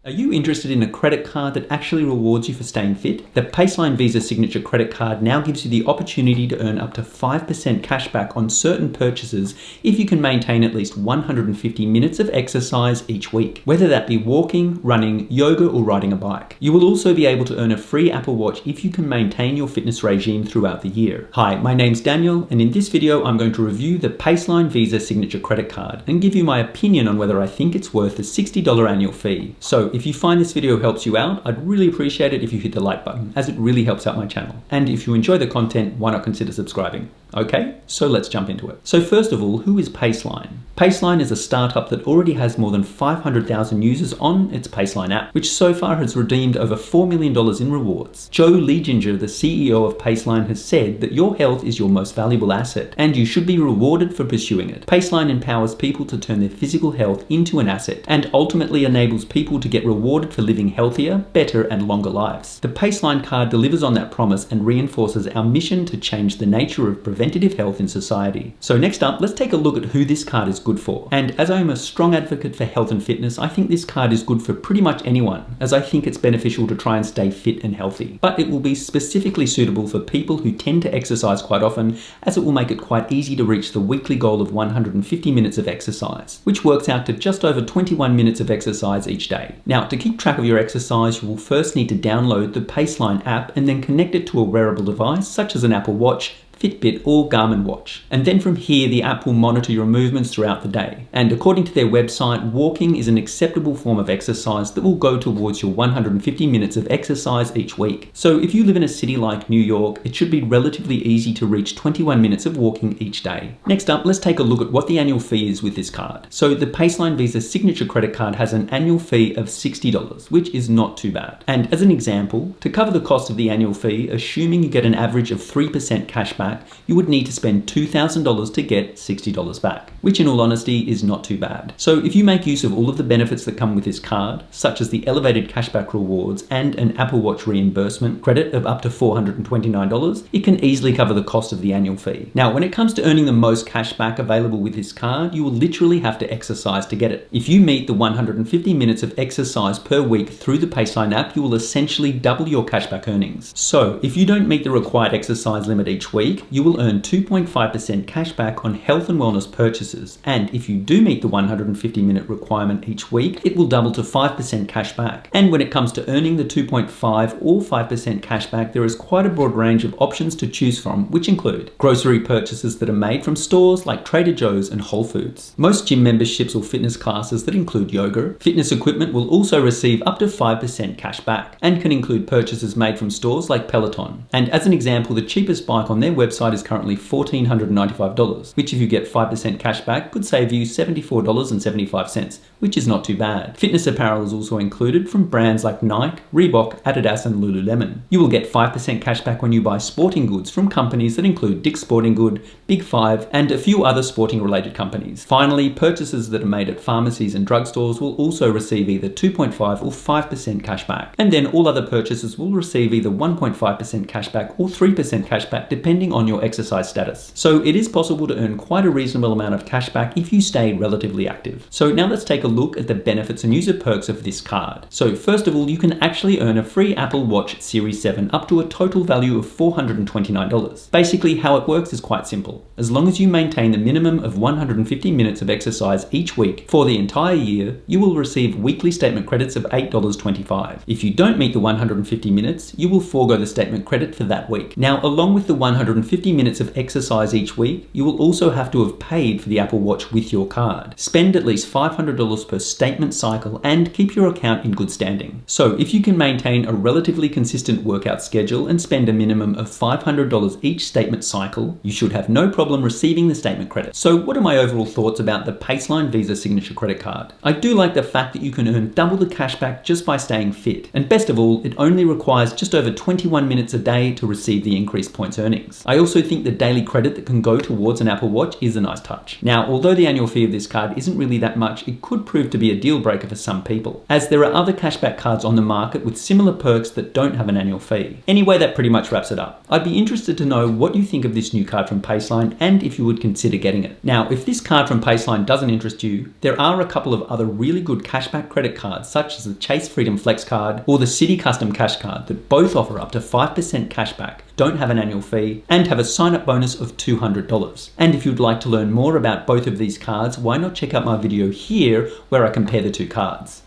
Are you interested in a credit card that actually rewards you for staying fit? The Paceline Visa Signature credit card now gives you the opportunity to earn up to 5% cash back on certain purchases if you can maintain at least 150 minutes of exercise each week, whether that be walking, running, yoga, or riding a bike. You will also be able to earn a free Apple Watch if you can maintain your fitness regime throughout the year. Hi, my name's Daniel, and in this video I'm going to review the Paceline Visa Signature credit card and give you my opinion on whether I think it's worth the $60 annual fee. So if you find this video helps you out, I'd really appreciate it if you hit the like button, as it really helps out my channel. And if you enjoy the content, why not consider subscribing? Okay, so let's jump into it. So first of all, who is Paceline? Paceline is a startup that already has more than 500,000 users on its Paceline app, which so far has redeemed over $4 million in rewards. Joe Leginger, the CEO of Paceline, has said that your health is your most valuable asset, and you should be rewarded for pursuing it. Paceline empowers people to turn their physical health into an asset, and ultimately enables people to get rewarded for living healthier, better, and longer lives. The Paceline card delivers on that promise and reinforces our mission to change the nature of preventative health in society. So next up, let's take a look at who this card is good for. And as I am a strong advocate for health and fitness, I think this card is good for pretty much anyone, as I think it's beneficial to try and stay fit and healthy. But it will be specifically suitable for people who tend to exercise quite often, as it will make it quite easy to reach the weekly goal of 150 minutes of exercise, which works out to just over 21 minutes of exercise each day. Now, to keep track of your exercise, you will first need to download the Paceline app and then connect it to a wearable device such as an Apple Watch, Fitbit, or Garmin watch. And then from here, the app will monitor your movements throughout the day. And according to their website, walking is an acceptable form of exercise that will go towards your 150 minutes of exercise each week. So if you live in a city like New York, it should be relatively easy to reach 21 minutes of walking each day. Next up, let's take a look at what the annual fee is with this card. So the Paceline Visa Signature credit card has an annual fee of $60, which is not too bad. And as an example, to cover the cost of the annual fee, assuming you get an average of 3% cash back, you would need to spend $2,000 to get $60 back, which in all honesty is not too bad. So if you make use of all of the benefits that come with this card, such as the elevated cashback rewards and an Apple Watch reimbursement credit of up to $429, it can easily cover the cost of the annual fee. Now, when it comes to earning the most cash back available with this card, you will literally have to exercise to get it. If you meet the 150 minutes of exercise per week through the Paceline app, you will essentially double your cashback earnings. So if you don't meet the required exercise limit each week, you will earn 2.5% cash back on health and wellness purchases. And if you do meet the 150-minute requirement each week, it will double to 5% cash back. And when it comes to earning the 2.5 or 5% cash back, there is quite a broad range of options to choose from, which include grocery purchases that are made from stores like Trader Joe's and Whole Foods, most gym memberships or fitness classes that include yoga. Fitness equipment will also receive up to 5% cash back and can include purchases made from stores like Peloton. And as an example, the cheapest bike on their website is currently $1,495, which if you get 5% cash back could save you $74.75, which is not too bad. Fitness apparel is also included from brands like Nike, Reebok, Adidas, and Lululemon. You will get 5% cash back when you buy sporting goods from companies that include Dick's Sporting Good, Big Five, and a few other sporting related companies. Finally, purchases that are made at pharmacies and drugstores will also receive either 2.5 or 5% cash back. And then all other purchases will receive either 1.5% cash back or 3% cash back, depending on your exercise status. So it is possible to earn quite a reasonable amount of cash back if you stay relatively active. So now let's take a look at the benefits and user perks of this card. So first of all, you can actually earn a free Apple Watch Series 7 up to a total value of $429. Basically, how it works is quite simple. As long as you maintain the minimum of 150 minutes of exercise each week for the entire year, you will receive weekly statement credits of $8.25. If you don't meet the 150 minutes, you will forego the statement credit for that week. Now, along with the 150 minutes of exercise each week, you will also have to have paid for the Apple Watch with your card. Spend at least $500 per statement cycle and keep your account in good standing. So if you can maintain a relatively consistent workout schedule and spend a minimum of $500 each statement cycle, you should have no problem receiving the statement credit. So what are my overall thoughts about the Paceline Visa Signature credit card? I do like the fact that you can earn double the cash back just by staying fit. And best of all, it only requires just over 21 minutes a day to receive the increased points earnings. I also think the daily credit that can go towards an Apple Watch is a nice touch. Now, although the annual fee of this card isn't really that much, it could could prove to be a deal breaker for some people, as there are other cashback cards on the market with similar perks that don't have an annual fee. Anyway, that pretty much wraps it up. I'd be interested to know what you think of this new card from Paceline and if you would consider getting it. Now, if this card from Paceline doesn't interest you, there are a couple of other really good cashback credit cards, such as the Chase Freedom Flex card or the City Custom Cash card, that both offer up to 5% cashback, don't have an annual fee, and have a sign-up bonus of $200. And if you'd like to learn more about both of these cards, why not check out my video here where I compare the two cards.